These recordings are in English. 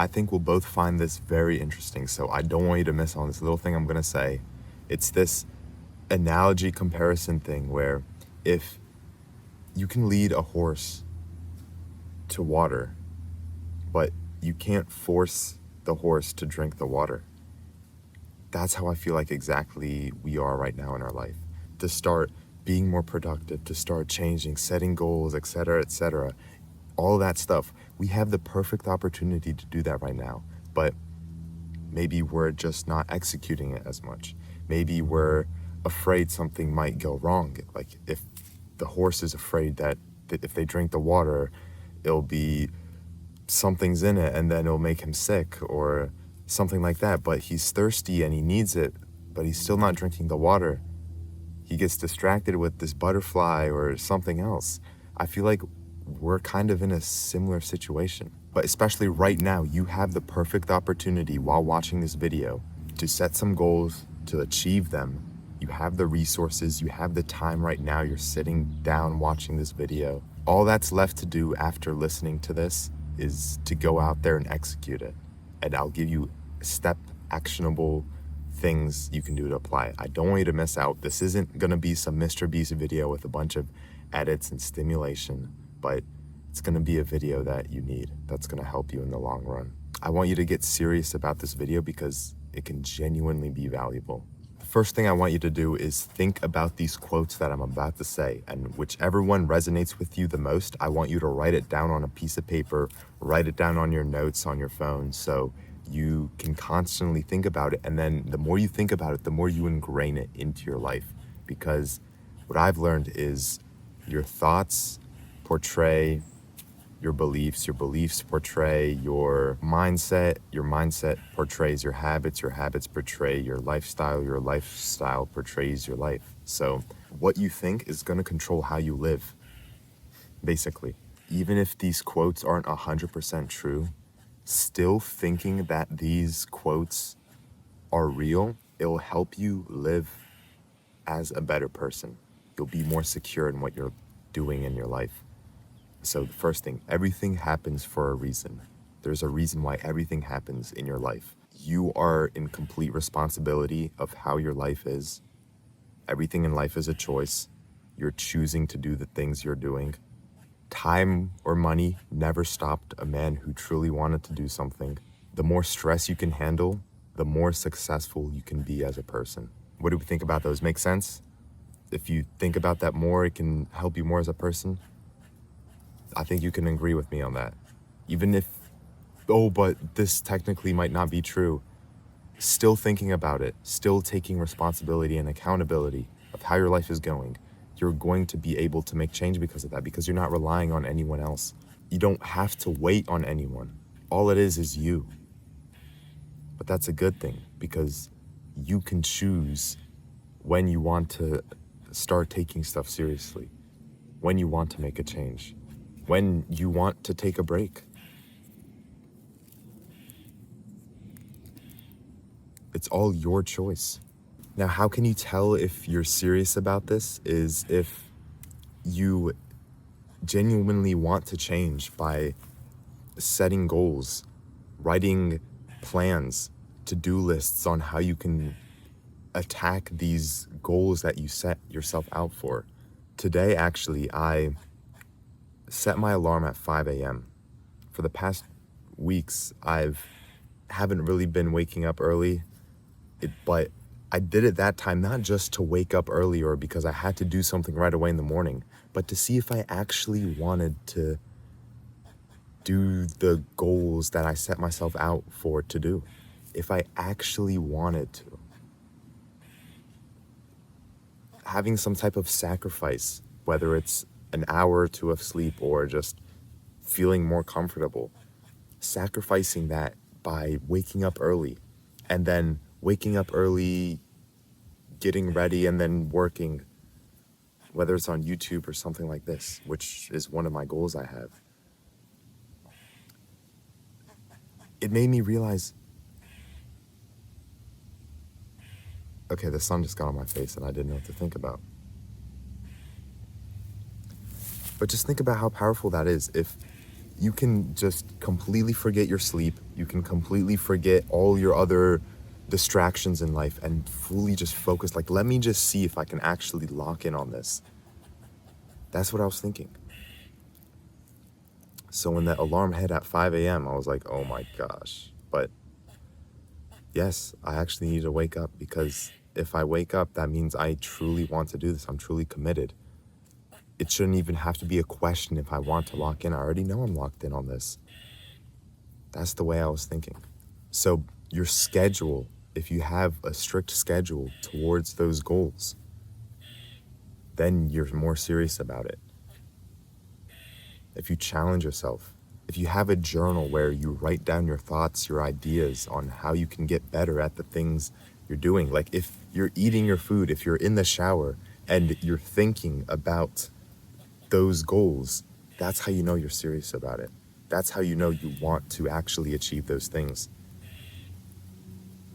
I think we'll both find this very interesting, so I don't want you to miss on this little thing I'm going to say. It's this analogy comparison thing where if you can lead a horse to water, but you can't force the horse to drink the water. That's how I feel like exactly we are right now in our life. To start being more productive, to start changing, setting goals, etc., all that stuff. We have the perfect opportunity to do that right now, but maybe we're just not executing it as much. Maybe we're afraid something might go wrong. Like if the horse is afraid that if they drink the water, it'll be something's in it and then it'll make him sick or something like that. But he's thirsty and he needs it, but he's still not drinking the water. He gets distracted with this butterfly or something else. I feel like we're kind of in a similar situation. But especially right now, you have the perfect opportunity while watching this video to set some goals, to achieve them. You have the resources, you have the time right now, you're sitting down watching this video. All that's left to do after listening to this is to go out there and execute it. And I'll give you step actionable things you can do to apply it. I don't want you to miss out. This isn't gonna be some Mr. Beast video with a bunch of edits and stimulation, but it's gonna be a video that you need, that's gonna help you in the long run. I want you to get serious about this video because it can genuinely be valuable. The first thing I want you to do is think about these quotes that I'm about to say, and whichever one resonates with you the most, I want you to write it down on a piece of paper, write it down on your notes on your phone, so you can constantly think about it. And then the more you think about it, the more you ingrain it into your life. Because what I've learned is your thoughts portray your beliefs portray your mindset portrays your habits portray your lifestyle portrays your life. So what you think is going to control how you live, basically. Even if these quotes aren't 100% true, still thinking that these quotes are real, it'll help you live as a better person. You'll be more secure in what you're doing in your life. So the first thing, everything happens for a reason. There's a reason why everything happens in your life. You are in complete responsibility of how your life is. Everything in life is a choice. You're choosing to do the things you're doing. Time or money never stopped a man who truly wanted to do something. The more stress you can handle, the more successful you can be as a person. What do we think about those? Make sense? If you think about that more, it can help you more as a person. I think you can agree with me on that. Even if, but this technically might not be true. Still thinking about it, still taking responsibility and accountability of how your life is going. You're going to be able to make change because of that, because you're not relying on anyone else. You don't have to wait on anyone. All it is you. But that's a good thing, because you can choose when you want to start taking stuff seriously, when you want to make a change, when you want to take a break. It's all your choice. Now, how can you tell if you're serious about this is if you genuinely want to change by setting goals, writing plans, to-do lists on how you can attack these goals that you set yourself out for. Today, actually, I set my alarm at 5 a.m. For the past weeks, haven't really been waking up early, but I did it that time not just to wake up earlier because I had to do something right away in the morning, but to see if I actually wanted to do the goals that I set myself out for to do. If I actually wanted to. Having some type of sacrifice, whether it's an hour or two of sleep or just feeling more comfortable, sacrificing that by waking up early, and then waking up early, getting ready, and then working, whether it's on YouTube or something like this, which is one of my goals I have. It made me realize, okay, the sun just got on my face and I didn't know what to think about. But just think about how powerful that is. If you can just completely forget your sleep. You can completely forget all your other distractions in life and fully just focus. Like, let me just see if I can actually lock in on this. That's what I was thinking. So when that alarm hit at 5 a.m., I was like, oh my gosh. But yes, I actually need to wake up, because if I wake up, that means I truly want to do this. I'm truly committed. It shouldn't even have to be a question if I want to lock in. I already know I'm locked in on this. That's the way I was thinking. So your schedule, if you have a strict schedule towards those goals, then you're more serious about it. If you challenge yourself, if you have a journal where you write down your thoughts, your ideas on how you can get better at the things you're doing. Like if you're eating your food, if you're in the shower and you're thinking about those goals, that's how you know you're serious about it. That's how you know you want to actually achieve those things.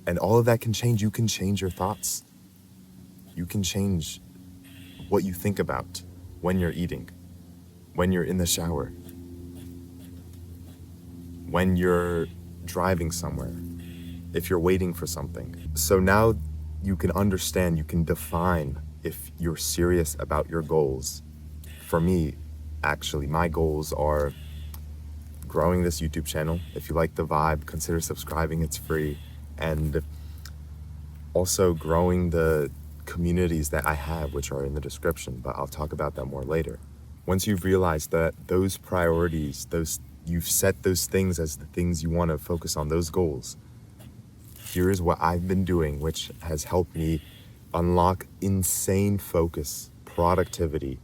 And all of that can change. You can change your thoughts. You can change what you think about when you're eating, when you're in the shower, when you're driving somewhere, if you're waiting for something. So now you can understand, you can define if you're serious about your goals. For me, actually, my goals are growing this YouTube channel. If you like the vibe, consider subscribing, it's free. And also growing the communities that I have, which are in the description, but I'll talk about that more later. Once you've realized that those priorities, you've set those things as the things you want to focus on, those goals, here's what I've been doing, which has helped me unlock insane focus, productivity,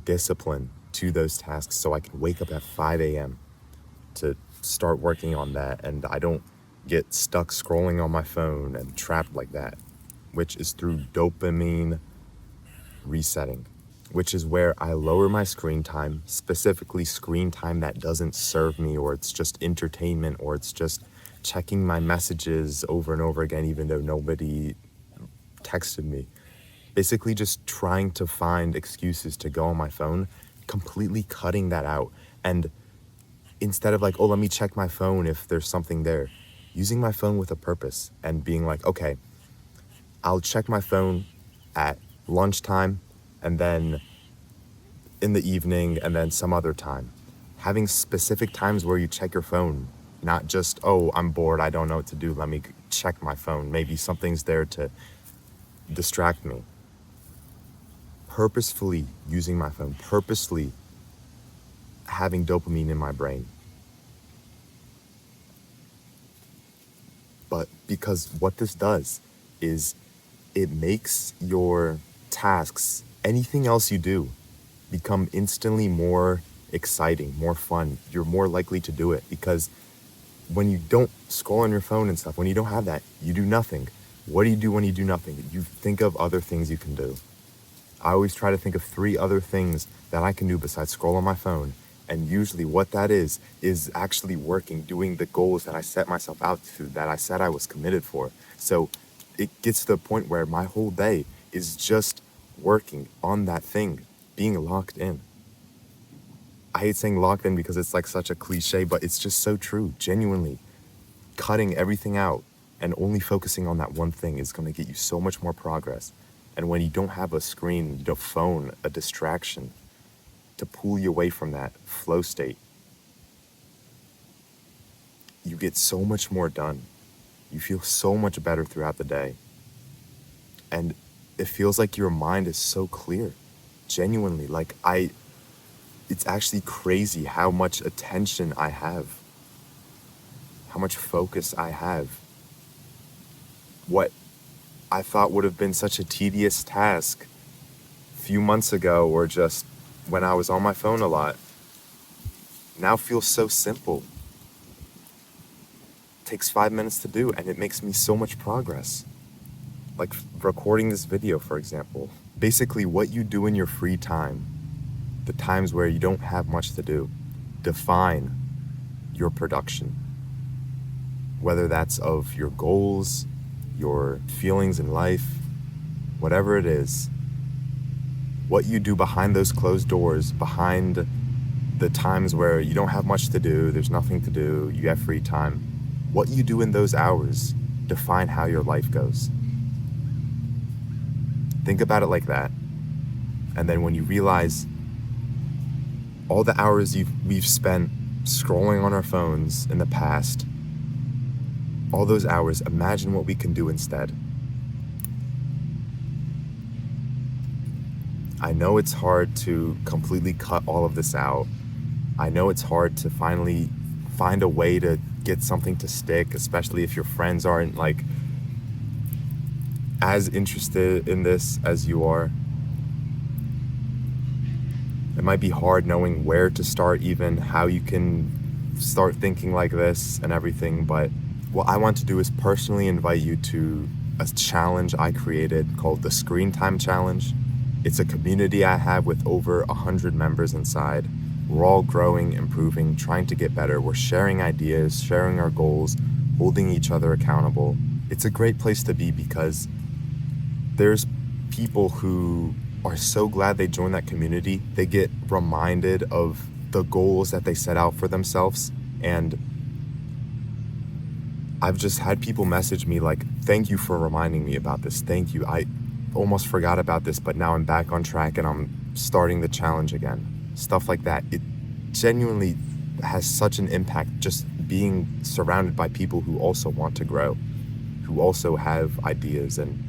discipline to those tasks, so I can wake up at 5 a.m. to start working on that, and I don't get stuck scrolling on my phone and trapped like that, which is through dopamine resetting, which is where I lower my screen time, specifically screen time that doesn't serve me, or it's just entertainment, or it's just checking my messages over and over again, even though nobody texted me. Basically just trying to find excuses to go on my phone, completely cutting that out. And instead of like, oh, let me check my phone if there's something there, using my phone with a purpose and being like, okay, I'll check my phone at lunchtime, and then in the evening, and then some other time. Having specific times where you check your phone, not just, oh, I'm bored, I don't know what to do, let me check my phone. Maybe something's there to distract me. Purposefully using my phone, purposely having dopamine in my brain. But because what this does is it makes your tasks, anything else you do, become instantly more exciting, more fun. You're more likely to do it, because when you don't scroll on your phone and stuff, when you don't have that, you do nothing. What do you do when you do nothing? You think of other things you can do. I always try to think of 3 other things that I can do besides scroll on my phone. And usually what that is actually working, doing the goals that I set myself out to, that I said I was committed for. So it gets to the point where my whole day is just working on that thing, being locked in. I hate saying locked in because it's like such a cliche, but it's just so true. Genuinely, cutting everything out and only focusing on that one thing is going to get you so much more progress. And when you don't have a screen, a phone, a distraction to pull you away from that flow state, you get so much more done. You feel so much better throughout the day. And it feels like your mind is so clear. Genuinely, like it's actually crazy how much attention I have, how much focus I have. What I thought would have been such a tedious task a few months ago, or just when I was on my phone a lot, now feels so simple. It takes 5 minutes to do, and it makes me so much progress. Like recording this video, for example. Basically, what you do in your free time, the times where you don't have much to do, define your production. Whether that's of your goals, your feelings in life, whatever it is, what you do behind those closed doors, behind the times where you don't have much to do, there's nothing to do, you have free time. What you do in those hours define how your life goes. Think about it like that. And then when you realize all the hours we've spent scrolling on our phones in the past, all those hours, imagine what we can do instead. I know it's hard to completely cut all of this out. I know it's hard to finally find a way to get something to stick, especially if your friends aren't like as interested in this as you are. It might be hard knowing where to start, even how you can start thinking like this and everything, but what I want to do is personally invite you to a challenge I created called the Screen Time Challenge. It's a community I have with over 100 members inside. We're all growing, improving, trying to get better. We're sharing ideas, sharing our goals, holding each other accountable. It's a great place to be because there's people who are so glad they joined that community. They get reminded of the goals that they set out for themselves. And I've just had people message me like, thank you for reminding me about this. Thank you. I almost forgot about this, but now I'm back on track and I'm starting the challenge again. Stuff like that. It genuinely has such an impact just being surrounded by people who also want to grow, who also have ideas and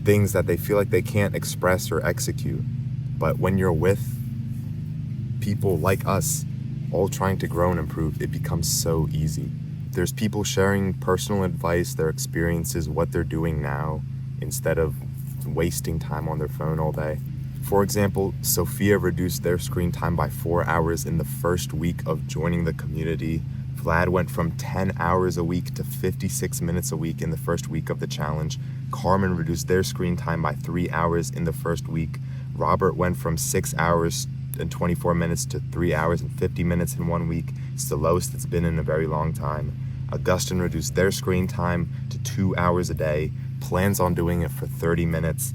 things that they feel like they can't express or execute. But when you're with people like us, all trying to grow and improve, it becomes so easy. There's people sharing personal advice, their experiences, what they're doing now, instead of wasting time on their phone all day. For example, Sophia reduced their screen time by 4 hours in the first week of joining the community. Vlad went from 10 hours a week to 56 minutes a week in the first week of the challenge. Carmen reduced their screen time by 3 hours in the first week. Robert went from 6 hours and 24 minutes to 3 hours and 50 minutes in 1 week. It's the lowest it's been in a very long time. Augustine reduced their screen time to 2 hours a day, plans on doing it for 30 minutes.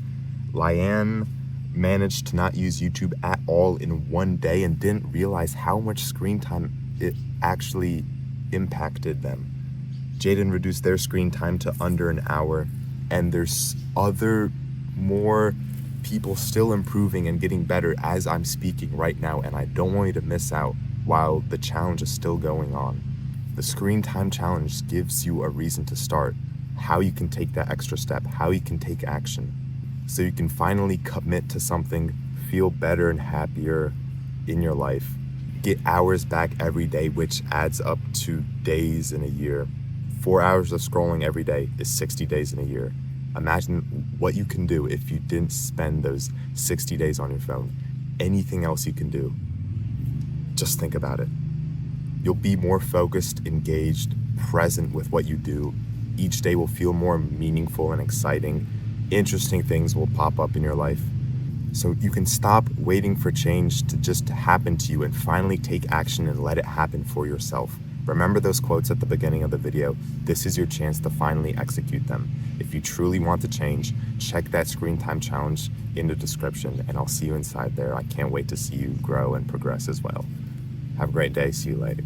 Lyanne managed to not use YouTube at all in 1 day and didn't realize how much screen time it actually impacted them. Jaden reduced their screen time to under an hour, and there's more people still improving and getting better as I'm speaking right now, and I don't want you to miss out while the challenge is still going on. The Screen Time Challenge gives you a reason to start, how you can take that extra step, how you can take action, so you can finally commit to something, feel better and happier in your life, get hours back every day, which adds up to days in a year. 4 hours of scrolling every day is 60 days in a year. Imagine what you can do if you didn't spend those 60 days on your phone. Anything else you can do. Just think about it. You'll be more focused, engaged, present with what you do. Each day will feel more meaningful and exciting. Interesting things will pop up in your life. So you can stop waiting for change to just happen to you and finally take action and let it happen for yourself. Remember those quotes at the beginning of the video. This is your chance to finally execute them. If you truly want to change, check that Screen Time Challenge in the description, and I'll see you inside there. I can't wait to see you grow and progress as well. Have a great day. See you later.